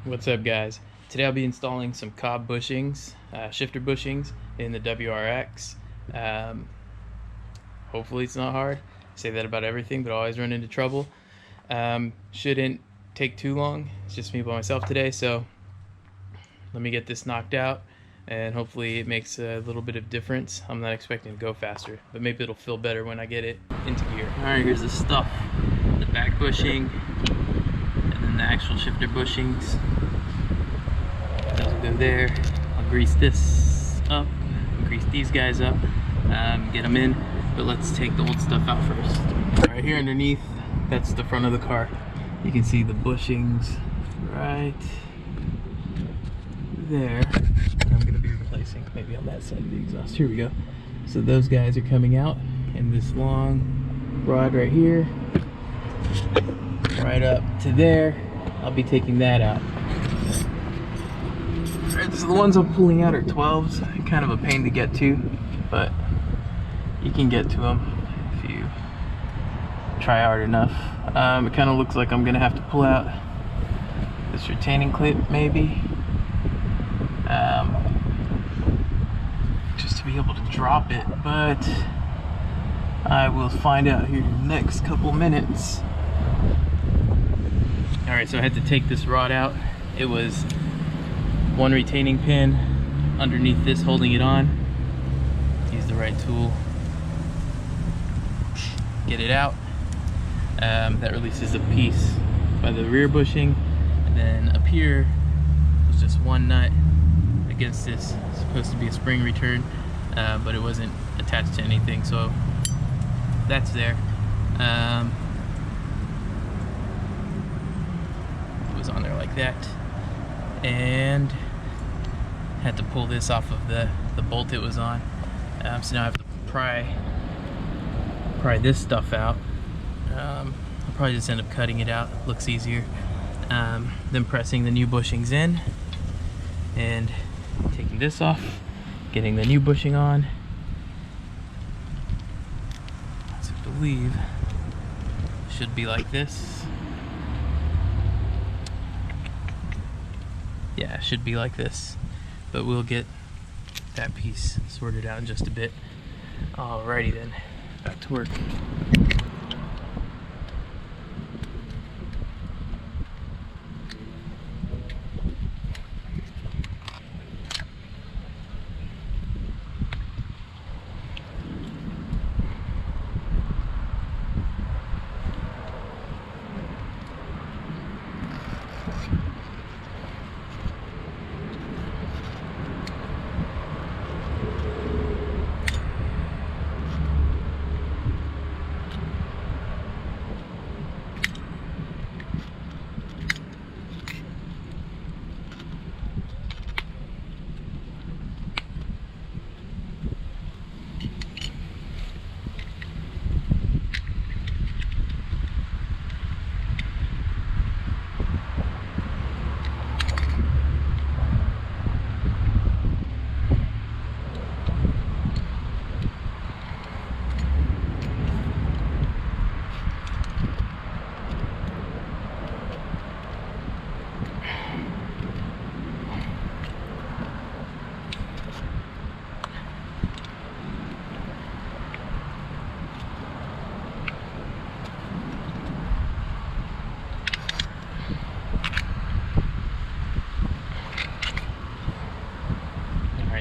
What's up, guys? Today I'll be installing some Cobb bushings, shifter bushings in the WRX. Hopefully it's not hard. I say that about everything, but I always run into trouble. Shouldn't take too long. It's just me by myself today, so let me get this knocked out and hopefully it makes a little bit of difference. I'm not expecting to go faster, but maybe it'll feel better when I get it into gear. Alright, here's the stuff. The back bushing and then the actual shifter bushings. Those will go there. I'll grease this up, grease these guys up, get them in, but let's take the old stuff out first. Right here underneath, that's the front of the car. You can see the bushings right there. And I'm going to be replacing maybe on that side of the exhaust. Here we go. So those guys are coming out, and this long rod right here, right up to there, I'll be taking that out. Alright, so the ones I'm pulling out are 12s. Kind of a pain to get to, but you can get to them if you try hard enough. It kind of looks like I'm going to have to pull out this retaining clip maybe, just to be able to drop it, but I will find out here in the next couple minutes. Alright, so I had to take this rod out. It was one retaining pin underneath this holding it on. Use the right tool. Get it out. That releases a piece by the rear bushing, and then up here was just one nut against this. It's supposed to be a spring return, but it wasn't attached to anything, so that's there. It was on there like that, and had to pull this off of the bolt it was on. So now I have to pry this stuff out. I'll probably just end up cutting it out. Looks easier. Then pressing the new bushings in and taking this off, getting the new bushing on. So I believe it should be like this. Yeah, it should be like this, but we'll get that piece sorted out in just a bit. Alrighty then, back to work.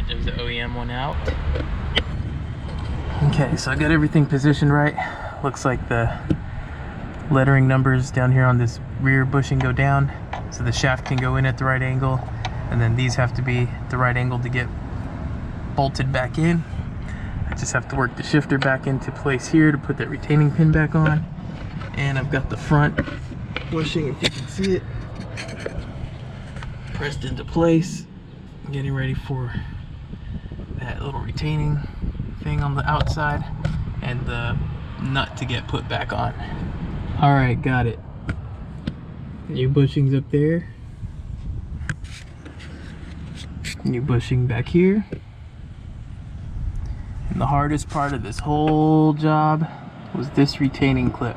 There's the OEM one out. Okay, so I got everything positioned right. Looks like the lettering numbers down here on this rear bushing go down, so the shaft can go in at the right angle, and then these have to be the right angle to get bolted back in. I just have to work the shifter back into place here to put that retaining pin back on. And I've got the front bushing, if you can see it, pressed into place, getting ready for that little retaining thing on the outside and the nut to get put back on. Alright, got it. New bushings up there. New bushing back here. And the hardest part of this whole job was this retaining clip.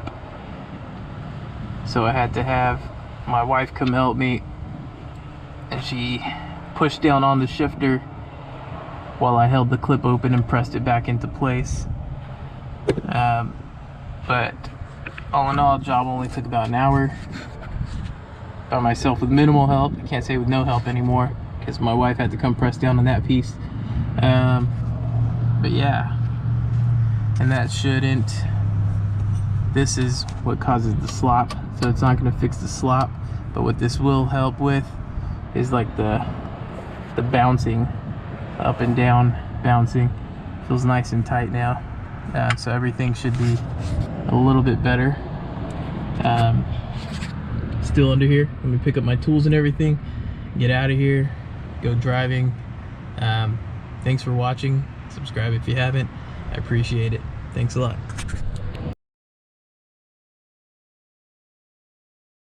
So I had to have my wife come help me and she pushed down on the shifter while I held the clip open and pressed it back into place. But all in all, the job only took about an hour by myself with minimal help. I can't say with no help anymore because my wife had to come press down on that piece. But yeah, and that shouldn't, this is what causes the slop, so it's not going to fix the slop. But what this will help with is like the bouncing up and down, bouncing. Feels nice and tight now. So everything should be a little bit better. Still under here. Let me pick up my tools and everything, get out of here, go driving. Thanks for watching. Subscribe if you haven't. I appreciate it. Thanks a lot.